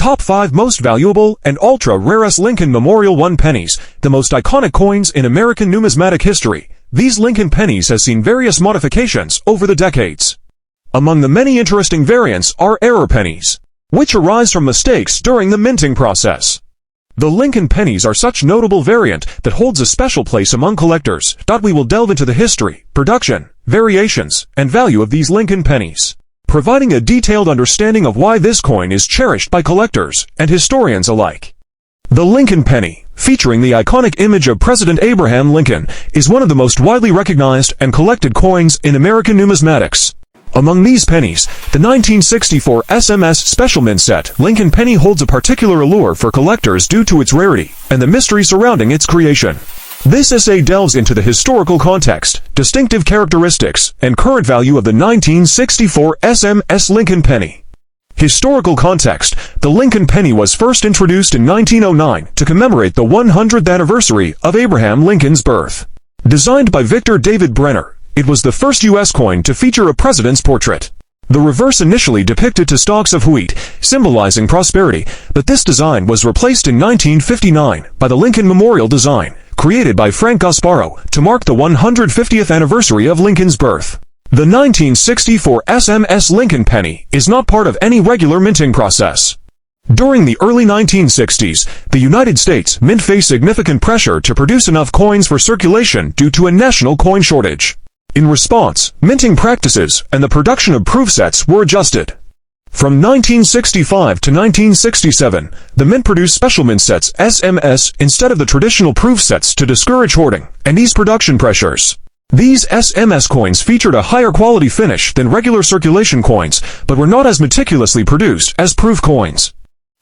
top 5 most valuable and ultra-rarest Lincoln Memorial One Pennies, the most iconic coins in American numismatic history. These Lincoln Pennies has seen various modifications over the decades. Among the many interesting variants are error pennies, which arise from mistakes during the minting process. The Lincoln Pennies are such notable variant that holds a special place among collectors. We will delve into the history, production, variations, and value of these Lincoln Pennies, providing a detailed understanding of why this coin is cherished by collectors and historians alike. The Lincoln Penny, featuring the iconic image of President Abraham Lincoln, is one of the most widely recognized and collected coins in American numismatics. Among these pennies, the 1964 SMS Special Mint Set Lincoln Penny holds a particular allure for collectors due to its rarity and the mystery surrounding its creation. This essay delves into the historical context, distinctive characteristics, and current value of the 1964 SMS Lincoln Penny. Historical context: the Lincoln Penny was first introduced in 1909 to commemorate the 100th anniversary of Abraham Lincoln's birth. Designed by Victor David Brenner, it was the first U.S. coin to feature a president's portrait. The reverse initially depicted two stalks of wheat, symbolizing prosperity, but this design was replaced in 1959 by the Lincoln Memorial design, created by Frank Gasparo to mark the 150th anniversary of Lincoln's birth. The 1964 SMS Lincoln Penny is not part of any regular minting process. During the early 1960s, the United States Mint faced significant pressure to produce enough coins for circulation due to a national coin shortage. In response, minting practices and the production of proof sets were adjusted. From 1965 to 1967, the Mint produced special mint sets SMS instead of the traditional proof sets to discourage hoarding and ease production pressures. These SMS coins featured a higher quality finish than regular circulation coins, but were not as meticulously produced as proof coins.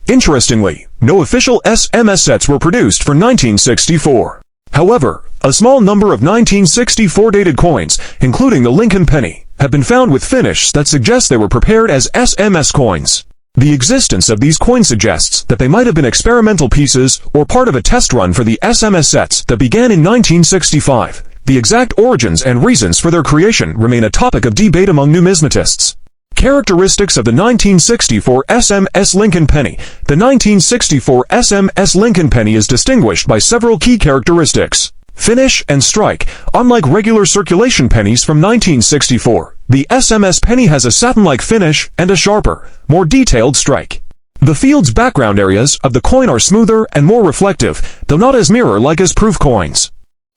Interestingly, no official SMS sets were produced for 1964. However, a small number of 1964 dated coins, including the Lincoln Penny, have been found with finish that suggests they were prepared as SMS coins. The existence of these coins suggests that they might have been experimental pieces or part of a test run for the SMS sets that began in 1965. The exact origins and reasons for their creation remain a topic of debate among numismatists. Characteristics of the 1964 SMS Lincoln Penny. The 1964 SMS Lincoln Penny is distinguished by several key characteristics. Finish and strike. Unlike regular circulation pennies from 1964, the SMS penny has a satin-like finish and a sharper, more detailed strike. The field's background areas of the coin are smoother and more reflective, though not as mirror-like as proof coins.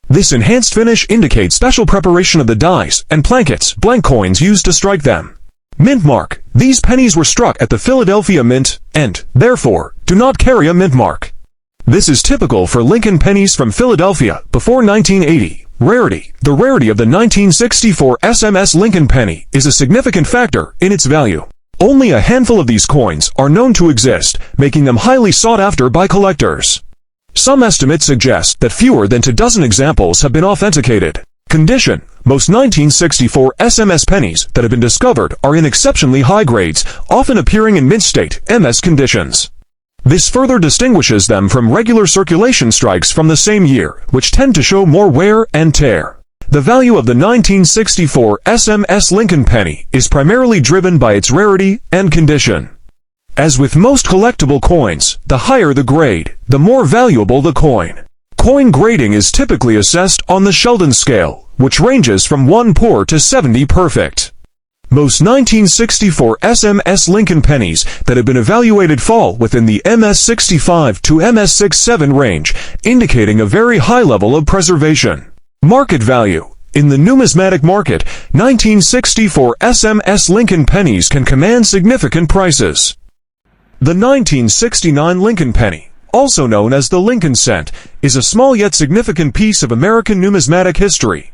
This enhanced finish indicates special preparation of the dies and plankets, blank coins used to strike them. Mint mark. These pennies were struck at the Philadelphia Mint, and, therefore, do not carry a mint mark. This is typical for Lincoln pennies from Philadelphia before 1980. Rarity. The rarity of the 1964 SMS Lincoln Penny is a significant factor in its value. Only a handful of these coins are known to exist, making them highly sought after by collectors. Some estimates suggest that fewer than 24 examples have been authenticated. Condition. Most 1964 SMS pennies that have been discovered are in exceptionally high grades, often appearing in mint state MS conditions. This further distinguishes them from regular circulation strikes from the same year, which tend to show more wear and tear. The value of the 1964 SMS Lincoln Penny is primarily driven by its rarity and condition. As with most collectible coins, the higher the grade, the more valuable the coin. Coin grading is typically assessed on the Sheldon scale, which ranges from 1 poor to 70 perfect. Most 1964 SMS Lincoln pennies that have been evaluated fall within the MS65 to MS67 range, indicating a very high level of preservation. Market value. In the numismatic market, 1964 SMS Lincoln pennies can command significant prices. The 1969 Lincoln Penny, also known as the Lincoln Cent, is a small yet significant piece of American numismatic history.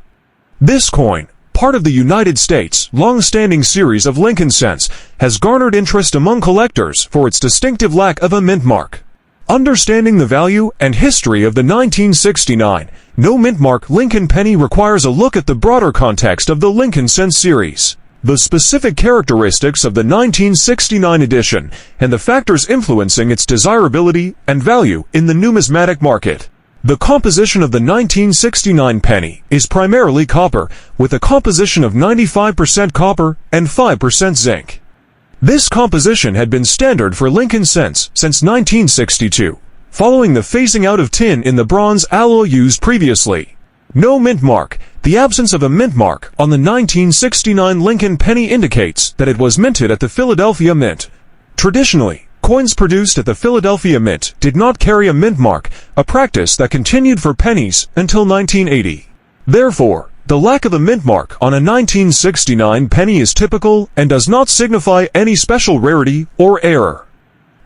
This coin, part of the United States' long-standing series of Lincoln Cents, has garnered interest among collectors for its distinctive lack of a mint mark. Understanding the value and history of the 1969 no mint mark Lincoln Penny requires a look at the broader context of the Lincoln Cent series, the specific characteristics of the 1969 edition, and the factors influencing its desirability and value in the numismatic market. The composition of the 1969 penny is primarily copper, with a composition of 95% copper and 5% zinc. This composition had been standard for Lincoln cents since 1962, following the phasing out of tin in the bronze alloy used previously. No mint mark. The absence of a mint mark on the 1969 Lincoln penny indicates that it was minted at the Philadelphia Mint. Traditionally, coins produced at the Philadelphia Mint did not carry a mint mark, a practice that continued for pennies until 1980. Therefore, the lack of a mint mark on a 1969 penny is typical and does not signify any special rarity or error.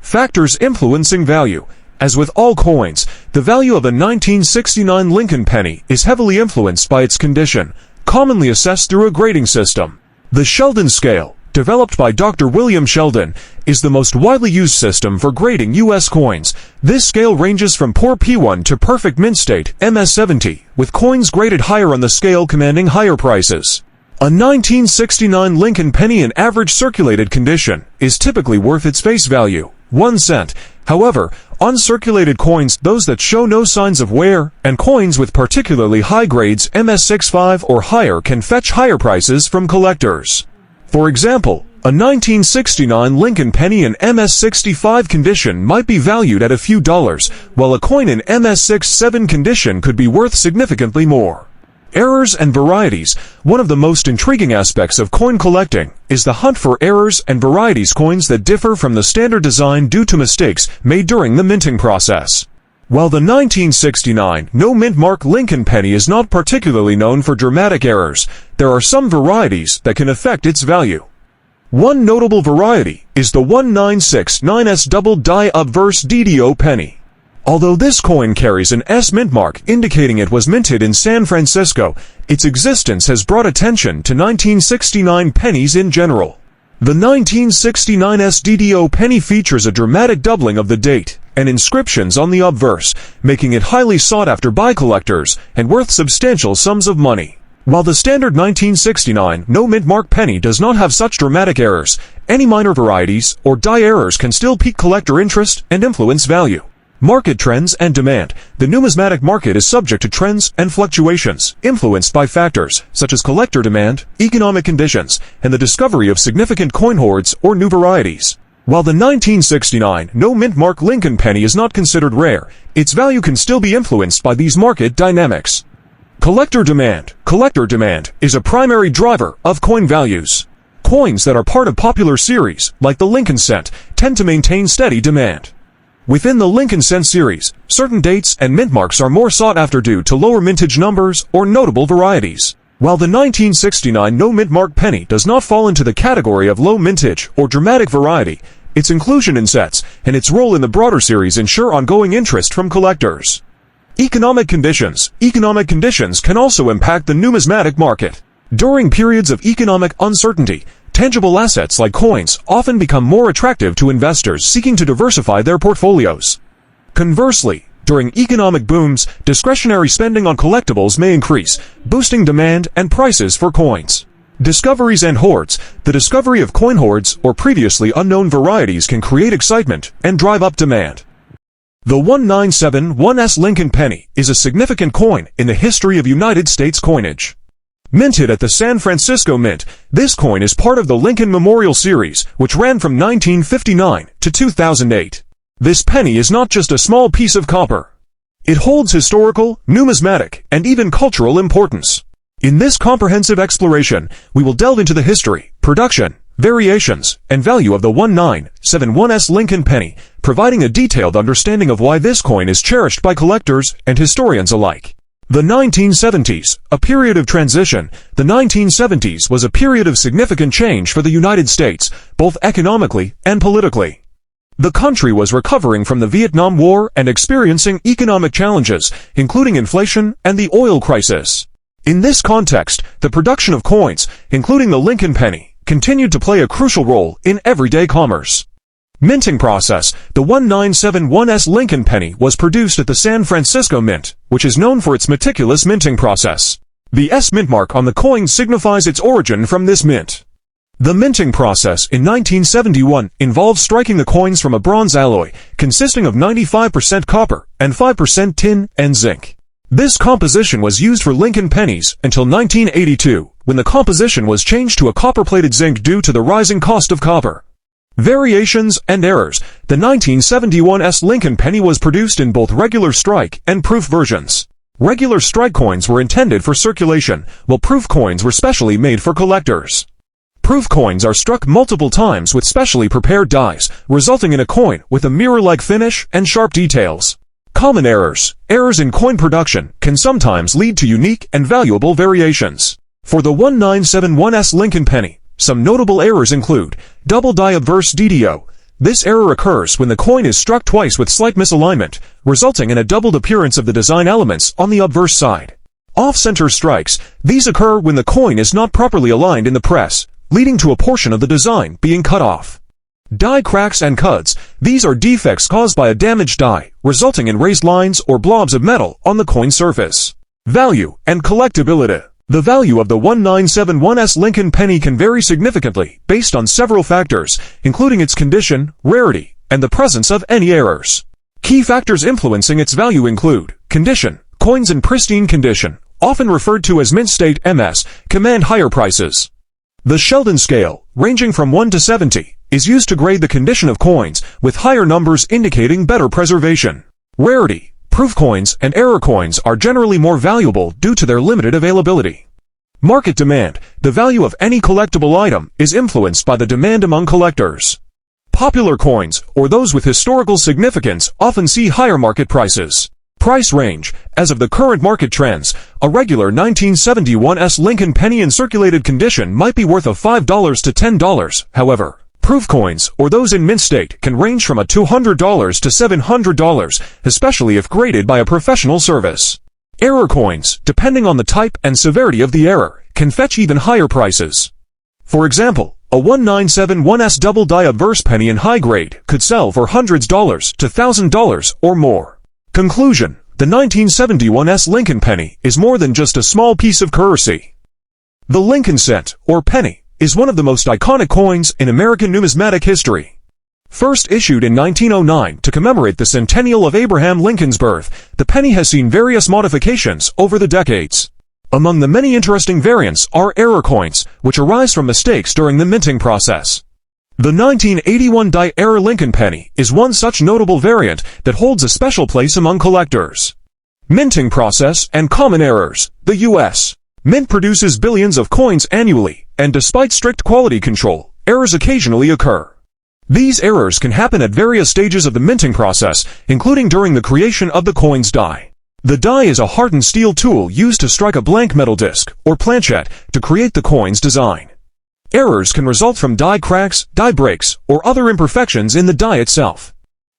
Factors influencing value. As with all coins, the value of a 1969 Lincoln penny is heavily influenced by its condition, commonly assessed through a grading system. The Sheldon scale, developed by Dr. William Sheldon, is the most widely used system for grading U.S. coins. This scale ranges from poor P1 to perfect mint state, MS70, with coins graded higher on the scale commanding higher prices. A 1969 Lincoln penny in average circulated condition is typically worth its face value, 1 cent. However, uncirculated coins, those that show no signs of wear, and coins with particularly high grades MS65 or higher can fetch higher prices from collectors. For example, a 1969 Lincoln penny in MS65 condition might be valued at a few dollars, while a coin in MS67 condition could be worth significantly more. Errors and varieties. One of the most intriguing aspects of coin collecting is the hunt for errors and varieties, coins that differ from the standard design due to mistakes made during the minting process. While the 1969 no mint mark Lincoln penny is not particularly known for dramatic errors, there are some varieties that can affect its value. One notable variety is the 1969S double die obverse DDO penny. Although this coin carries an S mint mark indicating it was minted in San Francisco, its existence has brought attention to 1969 pennies in general. The 1969S DDO penny features a dramatic doubling of the date and inscriptions on the obverse, making it highly sought after by collectors and worth substantial sums of money. While the standard 1969 no mint mark penny does not have such dramatic errors, any minor varieties or die errors can still pique collector interest and influence value. Market trends and demand. The numismatic market is subject to trends and fluctuations, influenced by factors such as collector demand, economic conditions, and the discovery of significant coin hoards or new varieties. While the 1969 no mint mark Lincoln penny is not considered rare, its value can still be influenced by these market dynamics. Collector demand. Collector demand is a primary driver of coin values. Coins that are part of popular series, like the Lincoln cent, tend to maintain steady demand. Within the Lincoln cent series, certain dates and mint marks are more sought after due to lower mintage numbers or notable varieties. While the 1969 no mint mark penny does not fall into the category of low mintage or dramatic variety, its inclusion in sets and its role in the broader series ensure ongoing interest from collectors. Economic conditions. Economic conditions can also impact the numismatic market. During periods of economic uncertainty, tangible assets like coins often become more attractive to investors seeking to diversify their portfolios. Conversely, during economic booms, discretionary spending on collectibles may increase, boosting demand and prices for coins. Discoveries and hoards. The discovery of coin hoards or previously unknown varieties can create excitement and drive up demand. The 1971S Lincoln penny is a significant coin in the history of United States coinage. Minted at the San Francisco Mint, this coin is part of the Lincoln Memorial series, which ran from 1959 to 2008. This penny is not just a small piece of copper. It holds historical, numismatic, and even cultural importance. In this comprehensive exploration, we will delve into the history, production, variations, and value of the 1971S Lincoln penny, providing a detailed understanding of why this coin is cherished by collectors and historians alike. The 1970s, a period of transition. The 1970s was a period of significant change for the United States, both economically and politically. The country was recovering from the Vietnam War and experiencing economic challenges, including inflation and the oil crisis. In this context, the production of coins, including the Lincoln penny, continued to play a crucial role in everyday commerce. Minting process. The 1971S Lincoln penny was produced at the San Francisco Mint, which is known for its meticulous minting process. The S mint mark on the coin signifies its origin from this mint. The minting process in 1971 involved striking the coins from a bronze alloy, consisting of 95% copper and 5% tin and zinc. This composition was used for Lincoln pennies until 1982, when the composition was changed to a copper-plated zinc due to the rising cost of copper. Variations and errors. The 1971 Lincoln Penny was produced in both regular strike and proof versions. Regular strike coins were intended for circulation, while proof coins were specially made for collectors. Proof coins are struck multiple times with specially prepared dies, resulting in a coin with a mirror-like finish and sharp details. Common errors. Errors in coin production can sometimes lead to unique and valuable variations. For the 1971 Lincoln Penny, some notable errors include double die obverse DDO. This error occurs when the coin is struck twice with slight misalignment, resulting in a doubled appearance of the design elements on the obverse side. Off-center strikes. These occur when the coin is not properly aligned in the press, leading to a portion of the design being cut off. Die cracks and cuts. These are defects caused by a damaged die, resulting in raised lines or blobs of metal on the coin surface. Value and collectability. The value of the 1971 Lincoln Penny can vary significantly based on several factors, including its condition, rarity, and the presence of any errors. Key factors influencing its value include condition. Coins in pristine condition, often referred to as mint state MS, command higher prices. The Sheldon scale, ranging from 1 to 70, is used to grade the condition of coins, with higher numbers indicating better preservation. Rarity. Proof coins and error coins are generally more valuable due to their limited availability. Market demand. The value of any collectible item is influenced by the demand among collectors. Popular coins, or those with historical significance, often see higher market prices. Price range. As of the current market trends, a regular 1971 Lincoln Penny in circulated condition might be worth of $5 to $10. However, proof coins, or those in mint state, can range from $200 to $700, especially if graded by a professional service. Error coins, depending on the type and severity of the error, can fetch even higher prices. For example, a 1971 double die obverse penny in high grade could sell for hundreds of dollars to $1,000 or more. Conclusion. The 1971 Lincoln Penny is more than just a small piece of currency. The Lincoln cent, or penny, is one of the most iconic coins in American numismatic history. First issued in 1909 to commemorate the centennial of Abraham Lincoln's birth, the penny has seen various modifications over the decades. Among the many interesting variants are error coins, which arise from mistakes during the minting process. The 1981 die error Lincoln Penny is one such notable variant that holds a special place among collectors. Minting process and common errors. The U.S. Mint produces billions of coins annually, and despite strict quality control, errors occasionally occur. These errors can happen at various stages of the minting process, including during the creation of the coin's die. The die is a hardened steel tool used to strike a blank metal disc, or planchette, to create the coin's design. Errors can result from die cracks, die breaks, or other imperfections in the die itself.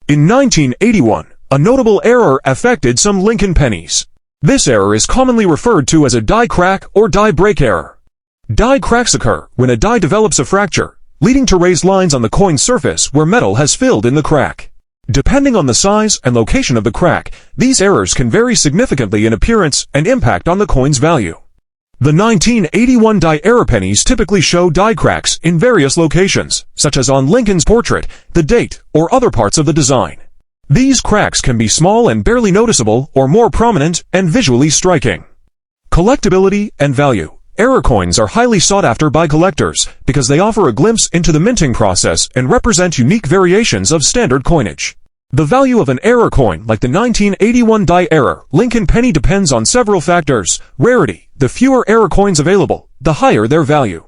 In 1981, a notable error affected some Lincoln pennies. This error is commonly referred to as a die crack or die break error. Die cracks occur when a die develops a fracture, leading to raised lines on the coin surface where metal has filled in the crack. Depending on the size and location of the crack, these errors can vary significantly in appearance and impact on the coin's value. The 1981 die error pennies typically show die cracks in various locations, such as on Lincoln's portrait, the date, or other parts of the design. These cracks can be small and barely noticeable, or more prominent and visually striking. Collectability and value. Error coins are highly sought after by collectors because they offer a glimpse into the minting process and represent unique variations of standard coinage. The value of an error coin, like the 1981 die error Lincoln Penny, depends on several factors. Rarity. The fewer error coins available, the higher their value.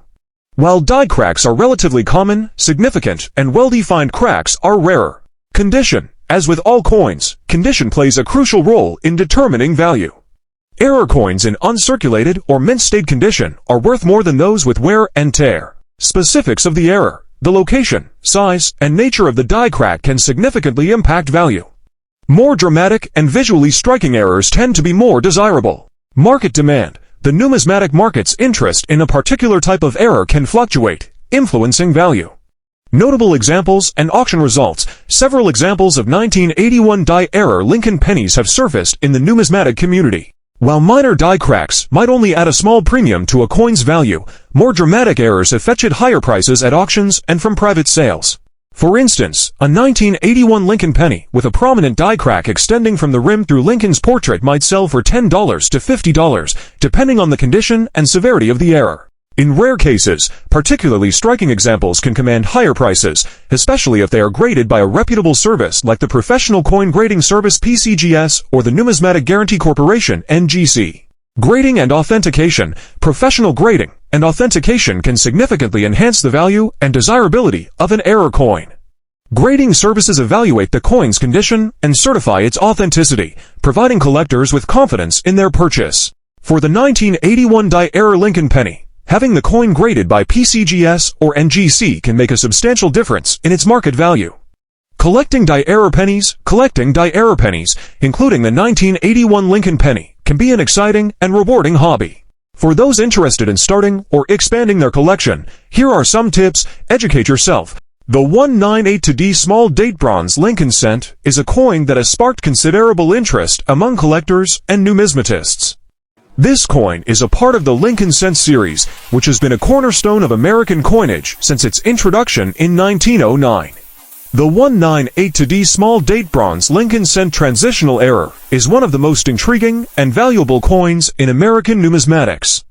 While die cracks are relatively common, significant, and well-defined cracks are rarer. Condition. As with all coins, condition plays a crucial role in determining value. Error coins in uncirculated or mint state condition are worth more than those with wear and tear. Specifics of the error. The location, size, and nature of the die crack can significantly impact value. More dramatic and visually striking errors tend to be more desirable. Market demand. The numismatic market's interest in a particular type of error can fluctuate, influencing value. Notable examples and auction results. Several examples of 1981 die error Lincoln pennies have surfaced in the numismatic community. While minor die cracks might only add a small premium to a coin's value, more dramatic errors have fetched higher prices at auctions and from private sales. For instance, a 1981 Lincoln penny with a prominent die crack extending from the rim through Lincoln's portrait might sell for $10 to $50, depending on the condition and severity of the error. In rare cases, particularly striking examples can command higher prices, especially if they are graded by a reputable service like the Professional Coin Grading Service (PCGS) or the Numismatic Guarantee Corporation (NGC). Grading and authentication. Professional grading and authentication can significantly enhance the value and desirability of an error coin. Grading services evaluate the coin's condition and certify its authenticity, providing collectors with confidence in their purchase. For the 1981 die-error Lincoln Penny, having the coin graded by PCGS or NGC can make a substantial difference in its market value. Collecting die-error pennies. Collecting die-error pennies, including the 1981 Lincoln Penny, can be an exciting and rewarding hobby. For those interested in starting or expanding their collection, here are some tips. Educate yourself. The 198D small date bronze Lincoln cent is a coin that has sparked considerable interest among collectors and numismatists. This coin is a part of the Lincoln cent series, which has been a cornerstone of American coinage since its introduction in 1909. The 198D small date bronze Lincoln cent transitional era is one of the most intriguing and valuable coins in American numismatics.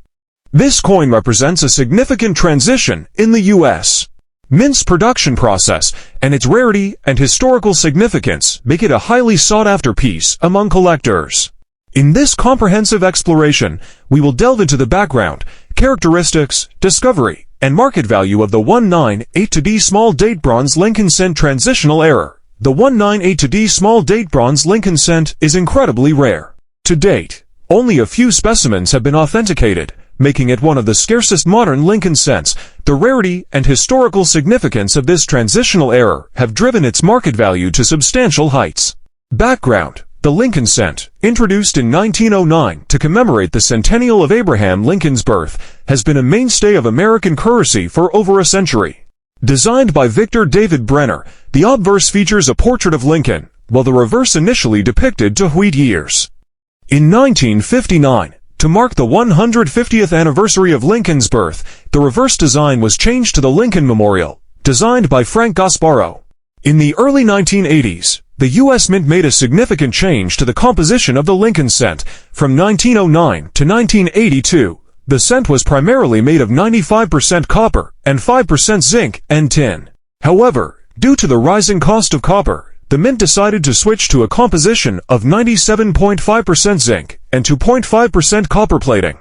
This coin represents a significant transition in the U.S. mint's production process, and its rarity and historical significance make it a highly sought-after piece among collectors. In this comprehensive exploration, we will delve into the background, characteristics, discovery, and market value of the 198D small date bronze Lincoln cent transitional era. The 198D small date bronze Lincoln cent is incredibly rare. To date, only a few specimens have been authenticated, making it one of the scarcest modern Lincoln cents. The rarity and historical significance of this transitional era have driven its market value to substantial heights. Background. The Lincoln cent, introduced in 1909 to commemorate the centennial of Abraham Lincoln's birth, has been a mainstay of American currency for over a century. Designed by Victor David Brenner, the obverse features a portrait of Lincoln, while the reverse initially depicted de Wheat years. In 1959, to mark the 150th anniversary of Lincoln's birth, the reverse design was changed to the Lincoln Memorial, designed by Frank Gasparro. In the early 1980s, the U.S. Mint made a significant change to the composition of the Lincoln cent. From 1909 to 1982, the cent was primarily made of 95% copper and 5% zinc and tin. However, due to the rising cost of copper, the Mint decided to switch to a composition of 97.5% zinc and 2.5% copper plating.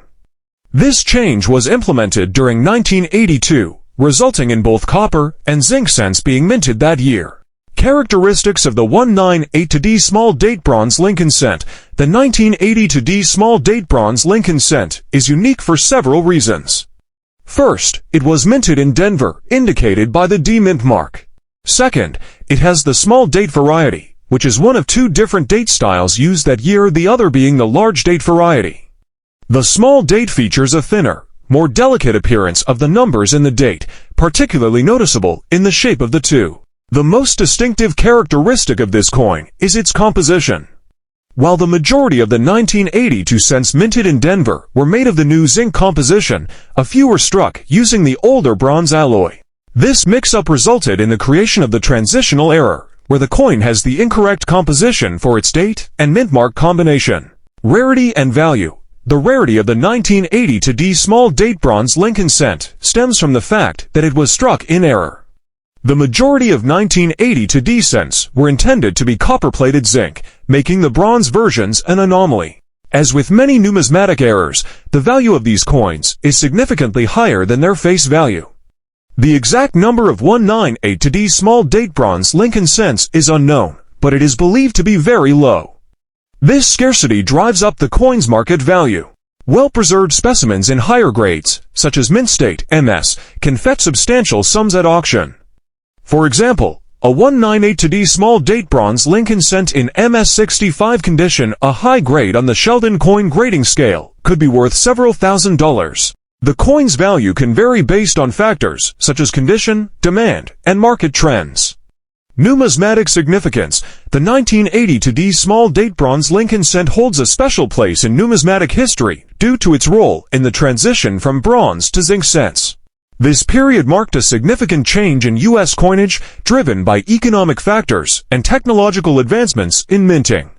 This change was implemented during 1982, resulting in both copper and zinc cents being minted that year. Characteristics of the 198D small date bronze Lincoln cent. The 1982D small date bronze Lincoln cent is unique for several reasons. First, it was minted in Denver, indicated by the D mint mark. Second, it has the small date variety, which is one of two different date styles used that year, the other being the large date variety. The small date features a thinner, more delicate appearance of the numbers in the date, particularly noticeable in the shape of the two. The most distinctive characteristic of this coin is its composition. While the majority of the 1982 cents minted in Denver were made of the new zinc composition, a few were struck using the older bronze alloy. This mix-up resulted in the creation of the transitional era, where the coin has the incorrect composition for its date and mint mark combination. Rarity and value. The rarity of the 1982D small date bronze Lincoln cent stems from the fact that it was struck in error. The majority of 1982D cents were intended to be copper-plated zinc, making the bronze versions an anomaly. As with many numismatic errors, the value of these coins is significantly higher than their face value. The exact number of 198D small date bronze Lincoln cents is unknown, but it is believed to be very low. This scarcity drives up the coin's market value. Well-preserved specimens in higher grades, such as mint state MS, can fetch substantial sums at auction. For example, a 198D small date bronze Lincoln cent in MS65 condition, a high grade on the Sheldon coin grading scale, could be worth several $1,000s. The coin's value can vary based on factors such as condition, demand, and market trends. Numismatic significance. The 1982D small date bronze Lincoln cent holds a special place in numismatic history due to its role in the transition from bronze to zinc cents. This period marked a significant change in U.S. coinage, driven by economic factors and technological advancements in minting.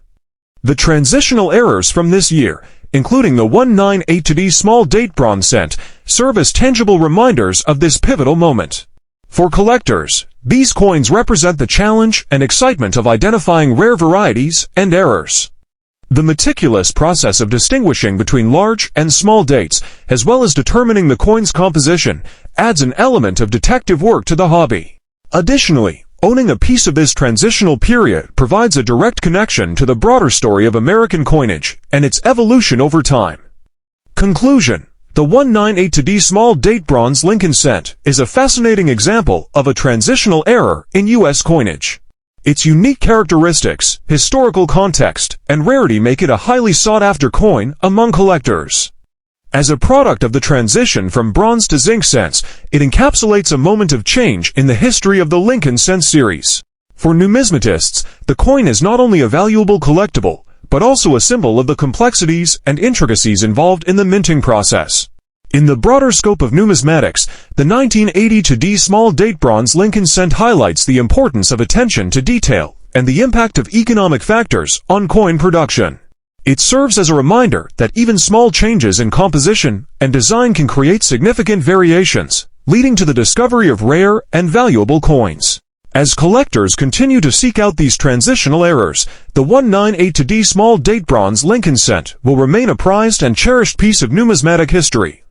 The transitional errors from this year. including the 198D small date bronze cent, serve as tangible reminders of this pivotal moment. For collectors, these coins represent the challenge and excitement of identifying rare varieties and errors. The meticulous process of distinguishing between large and small dates, as well as determining the coin's composition, adds an element of detective work to the hobby. Additionally, owning a piece of this transitional period provides a direct connection to the broader story of American coinage and its evolution over time. Conclusion: the 198D small date bronze Lincoln cent is a fascinating example of a transitional era in U.S. coinage. Its unique characteristics, historical context, and rarity make it a highly sought-after coin among collectors. As a product of the transition from bronze to zinc cents, it encapsulates a moment of change in the history of the Lincoln cent series. For numismatists, the coin is not only a valuable collectible, but also a symbol of the complexities and intricacies involved in the minting process. In the broader scope of numismatics, the 1982D small date bronze Lincoln cent highlights the importance of attention to detail and the impact of economic factors on coin production. It serves as a reminder that even small changes in composition and design can create significant variations, leading to the discovery of rare and valuable coins. As collectors continue to seek out these transitional errors, the 198D small date bronze Lincoln cent will remain a prized and cherished piece of numismatic history,